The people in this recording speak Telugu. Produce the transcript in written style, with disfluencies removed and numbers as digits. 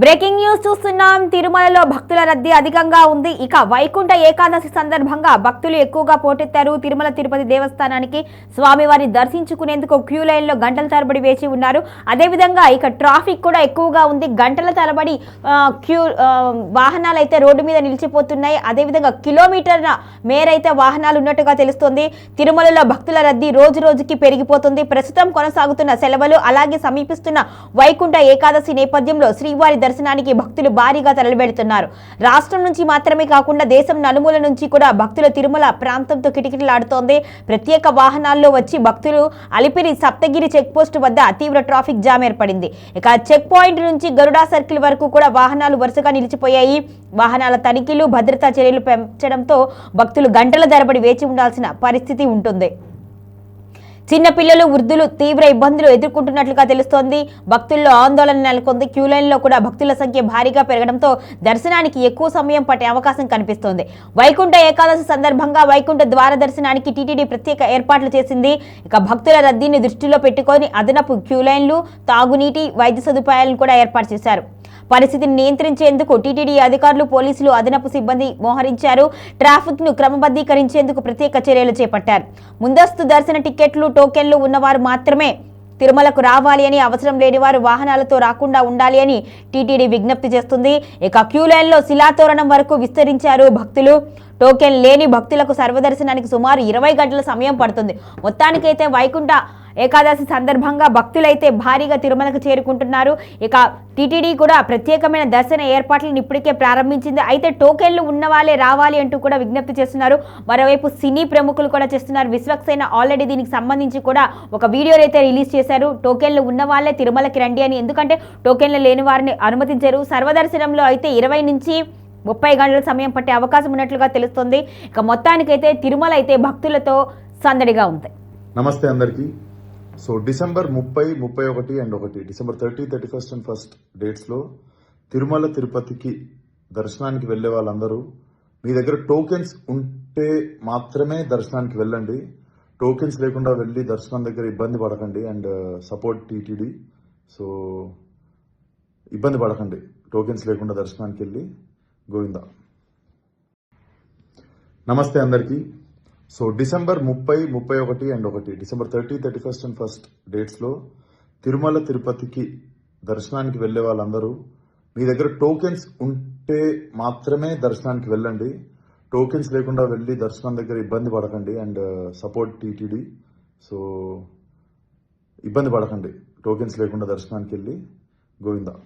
బ్రేకింగ్ న్యూస్ చూస్తున్నాం. తిరుమలలో భక్తుల రద్దీ అధికంగా ఉంది. ఇక వైకుంఠ ఏకాదశి సందర్భంగా భక్తులు ఎక్కువగా పోటెత్తారు. తిరుమల తిరుపతి దేవస్థానానికి స్వామివారిని దర్శించుకునేందుకు క్యూ లైన్ లో గంటల తరబడి వేచి ఉన్నారు. అదేవిధంగా ఇక ట్రాఫిక్ కూడా ఎక్కువగా ఉంది. గంటల తరబడి వాహనాలు అయితే రోడ్డు మీద నిలిచిపోతున్నాయి. అదేవిధంగా కిలోమీటర్ల మేరైతే వాహనాలు ఉన్నట్టుగా తెలుస్తోంది. తిరుమలలో భక్తుల రద్దీ రోజు రోజుకి పెరిగిపోతుంది. ప్రస్తుతం కొనసాగుతున్న సెలవులు అలాగే సమీపిస్తున్న వైకుంఠ ఏకాదశి నేపథ్యంలో శ్రీవారి దర్శనానికి భక్తులు భారీగా తరలివెడుతున్నారు. రాష్ట్రం నుంచి మాత్రమే కాకుండా దేశం నలుమూల నుంచి కూడా భక్తుల తిరుమల ప్రాంతంతో కిటకిటలాడుతోంది. ప్రత్యేక వాహనాల్లో వచ్చి భక్తులు అలిపిరి సప్తగిరి చెక్ పోస్ట్ వద్ద తీవ్ర ట్రాఫిక్ జామ్ ఏర్పడింది. ఇక చెక్ పాయింట్ నుంచి గరుడా సర్కిల్ వరకు కూడా వాహనాలు వరుసగా నిలిచిపోయాయి. వాహనాల తనిఖీలు భద్రతా చర్యలు పెంచడంతో భక్తులు గంటల తరబడి వేచి ఉండాల్సిన పరిస్థితి ఉంటుంది. చిన్న పిల్లలు వృద్ధులు తీవ్ర ఇబ్బందులు ఎదుర్కొంటున్నట్లుగా తెలుస్తోంది. భక్తుల్లో ఆందోళన నెలకొంది. క్యూ లైన్ లో కూడా భక్తుల సంఖ్య భారీగా పెరగడంతో దర్శనానికి ఎక్కువ సమయం పట్టే అవకాశం కనిపిస్తోంది. వైకుంఠ ఏకాదశి సందర్భంగా వైకుంఠ ద్వార దర్శనానికి టీటీడీ ప్రత్యేక ఏర్పాట్లు చేసింది. ఇక భక్తుల రద్దీని దృష్టిలో పెట్టుకొని అదనపు క్యూ లైన్లు, తాగునీటి, వైద్య సదుపాయాలను కూడా ఏర్పాటు చేశారు. పరిస్థితిని నియంత్రించేందుకు టీటీడీ అధికారులు, పోలీసులు, అదనపు సిబ్బంది మోహరించారు. ట్రాఫిక్ ను క్రమబద్ధీకరించేందుకు ప్రత్యేక చర్యలు చేపట్టారు. ముందస్తు దర్శన టికెట్లు, టోకెన్లు ఉన్నవారు మాత్రమే తిరుమలకు రావాలి అని, అవసరం లేని వారు వాహనాలతో రాకుండా ఉండాలి అని టీటీడీ విజ్ఞప్తి చేస్తుంది. ఇక క్యూ లైన్ లో శిలాతోరణం వరకు విస్తరించారు భక్తులు. టోకెన్ లేని భక్తులకు సర్వదర్శనానికి సుమారు 20 గంటల సమయం పడుతుంది. మొత్తానికైతే వైకుంఠ ఏకాదశి సందర్భంగా భక్తులైతే భారీగా తిరుమలకు చేరుకుంటున్నారు. ఇక టీటీడీ కూడా ప్రత్యేకమైన దర్శన ఏర్పాట్లను ఇప్పటికే ప్రారంభించింది. అయితే టోకెన్లు ఉన్న వాళ్ళే రావాలి అంటూ కూడా విజ్ఞప్తి చేస్తున్నారు. మరోవైపు సినీ ప్రముఖులు కూడా చేస్తున్నారు. విశ్వక్సేన ఆల్రెడీ దీనికి సంబంధించి కూడా ఒక వీడియో అయితే రిలీజ్ చేశారు. టోకెన్లు ఉన్న వాళ్ళే తిరుమలకి రండి అని. ఎందుకంటే టోకెన్లు లేని వారిని అనుమతించారు. సర్వదర్శనంలో అయితే 20 నుంచి 30 గంటల సమయం పట్టే అవకాశం ఉన్నట్లుగా తెలుస్తోంది. ఇక మొత్తానికైతే తిరుమల అయితే భక్తులతో సందడిగా ఉంది. నమస్తే అందరికీ. So December 30, 31 and 1 December 30, 31 and 1 డేట్స్లో తిరుమల తిరుపతికి దర్శనానికి వెళ్ళే వాళ్ళందరూ మీ దగ్గర టోకెన్స్ ఉంటే మాత్రమే దర్శనానికి వెళ్ళండి. టోకెన్స్ లేకుండా వెళ్ళి దర్శనం దగ్గర ఇబ్బంది పడకండి అండ్ సపోర్ట్ టీటీడీ. సో ఇబ్బంది పడకండి, టోకెన్స్ లేకుండా దర్శనానికి వెళ్ళి గోవిందా. నమస్తే అందరికీ. So December 30, 31 and 1 December 30, 31 and 1 డేట్స్లో తిరుమల తిరుపతికి దర్శనానికి వెళ్ళే వాళ్ళందరూ మీ దగ్గర టోకెన్స్ ఉంటే మాత్రమే దర్శనానికి వెళ్ళండి. టోకెన్స్ లేకుండా వెళ్ళి దర్శనం దగ్గర ఇబ్బంది పడకండి అండ్ సపోర్ట్ టీటీడీ. సో ఇబ్బంది పడకండి, టోకెన్స్ లేకుండా దర్శనానికి వెళ్ళి గోవిందా.